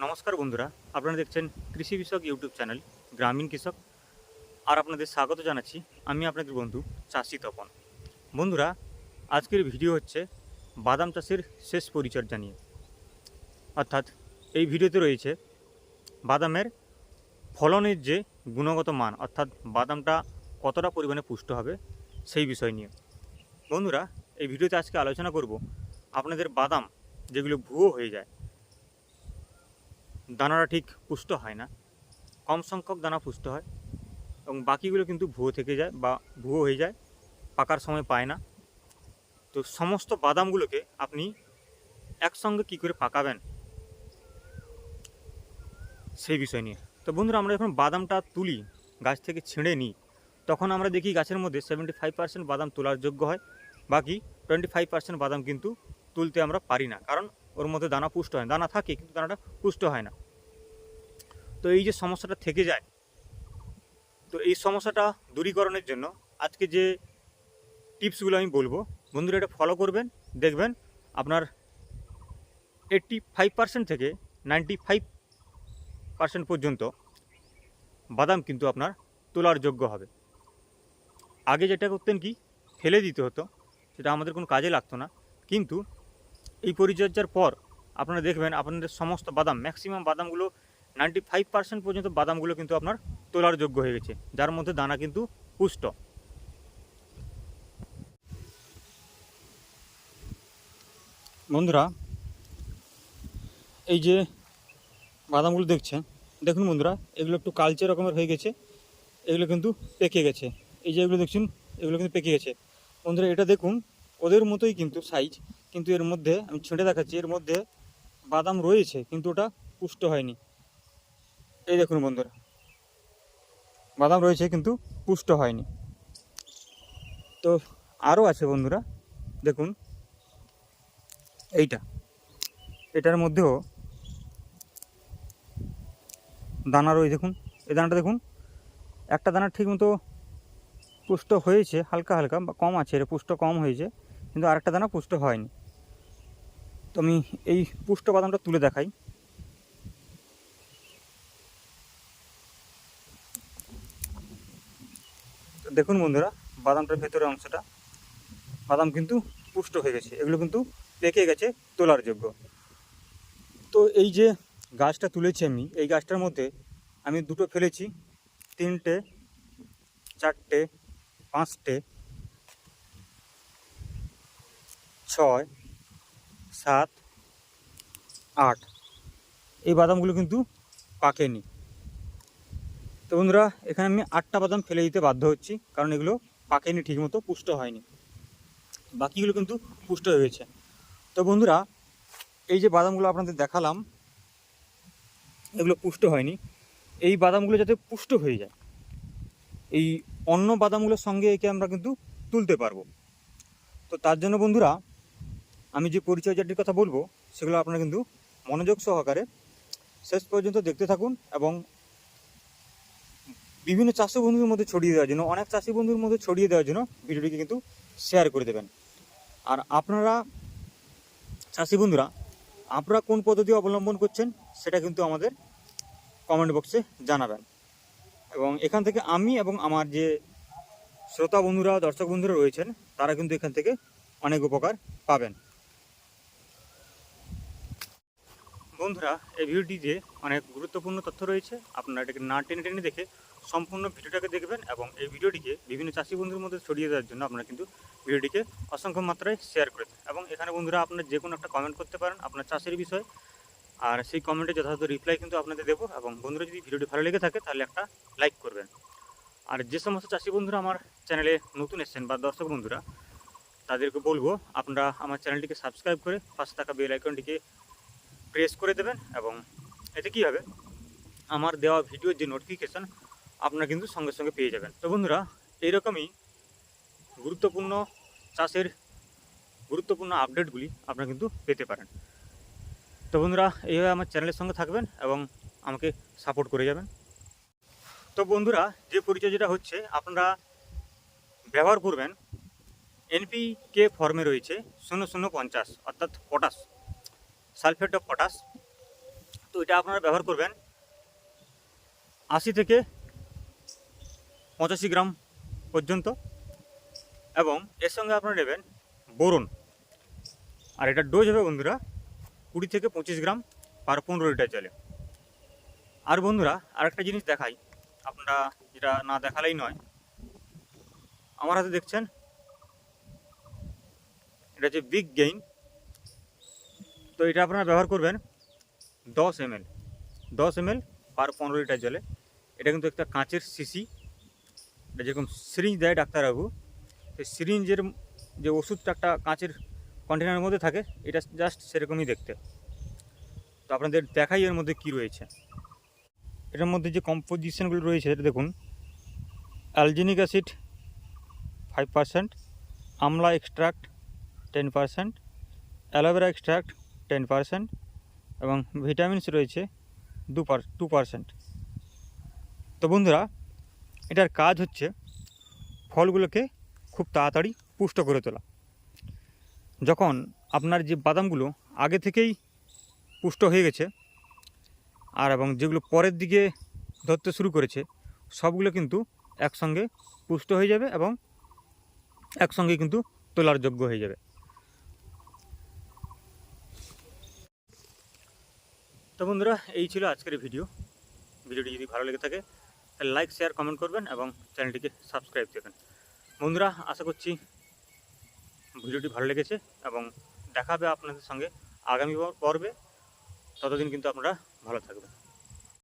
নমস্কার বন্ধুরা, আপনারা দেখছেন কৃষি বিষয়ক ইউটিউব চ্যানেল গ্রামীণ কৃষক। আর আপনাদের স্বাগত জানাচ্ছি আমি আপনাদের বন্ধু চাষি তপন। বন্ধুরা, আজকের ভিডিও হচ্ছে বাদাম চাষের শেষ পরিচর্যা নিয়ে। অর্থাৎ এই ভিডিওতে রয়েছে বাদামের ফলনের যে গুণগত মান, অর্থাৎ বাদামটা কতটা পরিমাণে পুষ্ট হবে সেই বিষয় নিয়ে। বন্ধুরা, এই ভিডিওতে আজকে আলোচনা করব আপনাদের বাদাম যেগুলো ভুয়ো হয়ে যায়, দানাটা ঠিক পুষ্ট হয় না, কম সংখ্যক দানা পুষ্ট হয় এবং বাকিগুলো কিন্তু ভুয়ো থেকে যায় বা ভুয়ো হয়ে যায়, পাকার সময় পায় না। তো সমস্ত বাদামগুলোকে আপনি একসঙ্গে কী করে পাকাবেন সেই বিষয় নিয়ে। তো বন্ধুরা, আমরা যখন বাদামটা তুলি, গাছ থেকে ছিঁড়ে নিই, তখন আমরা দেখি গাছের মধ্যে 75% বাদাম তোলার যোগ্য হয়, বাকি 25% বাদাম কিন্তু তুলতে আমরা পারি না, কারণ ওর মধ্যে দানা পুষ্ট হয়, দানা থাকে কিন্তু দানাটা পুষ্ট হয় না। তো এই যে সমস্যাটা থেকে যায়, তো এই সমস্যাটা দূরীকরণের জন্য আজকে যে টিপসগুলো আমি বলবো, বন্ধুরা এটা ফলো করবেন, দেখবেন আপনার 85% থেকে 95% পর্যন্ত বাদাম কিন্তু আপনার তোলার যোগ্য হবে। আগে যেটা করতেন কি, ফেলে দিতে হতো, সেটা আমাদের কোনো কাজে লাগতো না, কিন্তু এই পরিচর্যার পর আপনারা দেখবেন আপনাদের সমস্ত বাদাম, ম্যাক্সিমাম বাদামগুলো 95% পর্যন্ত বাদামগুলো কিন্তু আপনার তোলার যোগ্য হয়ে গেছে, যার মধ্যে দানা কিন্তু পুষ্ট। বন্ধুরা, এই যে বাদামগুলো দেখছেন, দেখুন বন্ধুরা, এগুলো একটু কালচে রকমের হয়ে গেছে, এগুলো কিন্তু পেকে গেছে। এই যে এগুলো দেখছেন, এগুলো কিন্তু পেকে গেছে। বন্ধুরা এটা দেখুন, ওদের মতোই কিন্তু সাইজ, কিন্তু এর মধ্যে আমি ছেঁটে দেখাচ্ছি, এর মধ্যে বাদাম রয়েছে কিন্তু ওটা পুষ্ট হয়নি। এই দেখুন বন্ধুরা, বাদাম রয়েছে কিন্তু পুষ্ট হয়নি। তো আরও আছে বন্ধুরা, দেখুন এটার মধ্যেও দানা রয়েছে। দেখুন এই দানাটা দেখুন, একটা দানা ঠিক মতো পুষ্ট হয়েছে, হালকা হালকা বা কম আছে, এর পুষ্ট কম হয়েছে, কিন্তু আরেকটা দানা পুষ্ট হয়নি। তো আমি এই পুষ্ট বাদামটা তুলে দেখাই। দেখুন বন্ধুরা, বাদামটার ভেতরের অংশটা, বাদাম কিন্তু পুষ্ট হয়ে গেছে, এগুলো কিন্তু পেকে গেছে, তোলার যোগ্য। তো এই যে গাছটা তুলেছি আমি, এই গাছটার মধ্যে আমি দুটো ফেলেছি, 3টে, 4টে, 5টে, 6, 7, 8, এই বাদামগুলো কিন্তু পাকেনি। তো বন্ধুরা, এখানে আমি 8টা বাদাম ফেলে দিতে বাধ্য হচ্ছি, কারণ এগুলো পাকেনি, ঠিকমতো পুষ্ট হয়নি, বাকিগুলো কিন্তু পুষ্ট হয়ে গেছে। তো বন্ধুরা, এই যে বাদামগুলো আপনাদের দেখালাম, এগুলো পুষ্ট হয়নি, এই বাদামগুলো যাতে পুষ্ট হয়ে যায়, এই অন্য বাদামগুলোর সঙ্গে একে আমরা কিন্তু তুলতে পারবো। তো তার জন্য বন্ধুরা, আমি যে পরিচর্যাটির কথা বলবো, সেগুলো আপনারা কিন্তু মনোযোগ সহকারে শেষ পর্যন্ত দেখতে থাকুন, এবং বিভিন্ন চাষি বন্ধুর মধ্যে ছড়িয়ে দেওয়ার জন্য, অনেক চাষি বন্ধুর মধ্যে ছড়িয়ে দেওয়ার জন্য ভিডিওটিকে কিন্তু শেয়ার করে দেবেন। আর আপনারা চাষি বন্ধুরা, আপনারা কোন পদ্ধতি অবলম্বন করছেন সেটা কিন্তু আমাদের কমেন্ট বক্সে জানাবেন, এবং এখান থেকে আমি এবং আমার যে শ্রোতা বন্ধুরা, দর্শক বন্ধুরা রয়েছেন, তারা কিন্তু এখান থেকে অনেক উপকার পাবেন। বন্ধুরা, এই ভিডিওটিতে অনেক গুরুত্বপূর্ণ তথ্য রয়েছে, আপনারা এটাকে না টেনে টেনে দেখে সম্পূর্ণ ভিডিওটাকে দেখবেন, এবং এই ভিডিওটিকে বিভিন্ন চাষি বন্ধুর মধ্যে ছড়িয়ে দেওয়ার জন্য আপনারা কিন্তু ভিডিওটিকে অসংখ্য মাত্রায় শেয়ার করে দেন। এবং এখানে বন্ধুরা, আপনারা যে কোনো একটা কমেন্ট করতে পারেন আপনার চাষের বিষয়ে, আর সেই কমেন্টে যথাযথ রিপ্লাই কিন্তু আপনাদের দেবো। এবং বন্ধুরা, যদি ভিডিওটি ভালো লেগে থাকে তাহলে একটা লাইক করবেন। আর যে সমস্ত চাষি বন্ধুরা আমার চ্যানেলে নতুন এসেছেন বা দর্শক বন্ধুরা, তাদেরকে বলবো আপনারা আমার চ্যানেলটিকে সাবস্ক্রাইব করে পাশে থাকা বেল আইকনটিকে প্রেস করে দেবেন, এবং এতে কী হবে, আমার দেওয়া ভিডিওর যে নোটিফিকেশান আপনারা কিন্তু সঙ্গে সঙ্গে পেয়ে যাবেন। তো বন্ধুরা, এইরকমই গুরুত্বপূর্ণ চাষের গুরুত্বপূর্ণ আপডেটগুলি আপনারা কিন্তু পেতে পারেন। তো বন্ধুরা, এইভাবে আমার চ্যানেলের সঙ্গে থাকবেন এবং আমাকে সাপোর্ট করে যাবেন। তো বন্ধুরা, যে পরিচর্যাটা হচ্ছে, আপনারা ব্যবহার করবেন এনপিকে ফর্মে রয়েছে 0050, অর্থাৎ পটাশ, সালফেট অফ পটাশ তো এটা আপনারা ব্যবহার করবেন 80 থেকে 85 গ্রাম পর্যন্ত, এবং এর সঙ্গে আপনারা নেবেন বোরন। আর এটার ডোজ হবে বন্ধুরা 20 থেকে 25 গ্রাম পার 15 লিটার জলে। আর বন্ধুরা আরেকটা জিনিস দেখাই, আপনারা যেটা না দেখালেই নয়, আমার হাতে দেখছেন এটা হচ্ছে বিগ গেইন। তো এটা আপনারা ব্যবহার করবেন 10 ml পার 15 লিটার জলে। এটা কিন্তু একটা কাঁচের শিশি, এটা যেরকম সিরিঞ্জ দেয় ডাক্তারবাবু, সেই সিরিঞ্জের যে ওষুধটা একটা কাঁচের কন্টেনারের মধ্যে থাকে, এটা জাস্ট সেরকমই দেখতে। তো আপনাদের দেখাই এর মধ্যে কি রয়েছে। এটার মধ্যে যে কম্পোজিশনগুলো রয়েছে এটা দেখুন, অ্যালজিনিক অ্যাসিড 5%, আমলা এক্সট্রাক্ট 10%, অ্যালোভেরা এক্সট্রাক্ট 10%, এবং ভিটামিনস রয়েছে 2%। তো বন্ধুরা এটার কাজ হচ্ছে ফলগুলোকে খুব তাড়াতাড়ি পুষ্ট করে তোলা। যখন আপনার যে বাদামগুলো আগে থেকেই পুষ্ট হয়ে গেছে আর এবং যেগুলো পরের দিকে ধরতে শুরু করেছে, সবগুলো কিন্তু একসঙ্গে পুষ্ট হয়ে যাবে এবং একসঙ্গে কিন্তু তোলার যোগ্য হয়ে যাবে। তো বন্ধুরা এই ছিল আজকের ভিডিওটি যদি ভালো লেগে থাকে তাহলে লাইক, শেয়ার, কমেন্ট করবেন এবং চ্যানেলটিকে সাবস্ক্রাইব করবেন। বন্ধুরা আশা করছি ভিডিওটি ভালো লেগেছে এবং দেখা হবে আপনাদের সঙ্গে আগামী পর্বে। ততদিন কিন্তু আপনারা ভালো থাকবেন।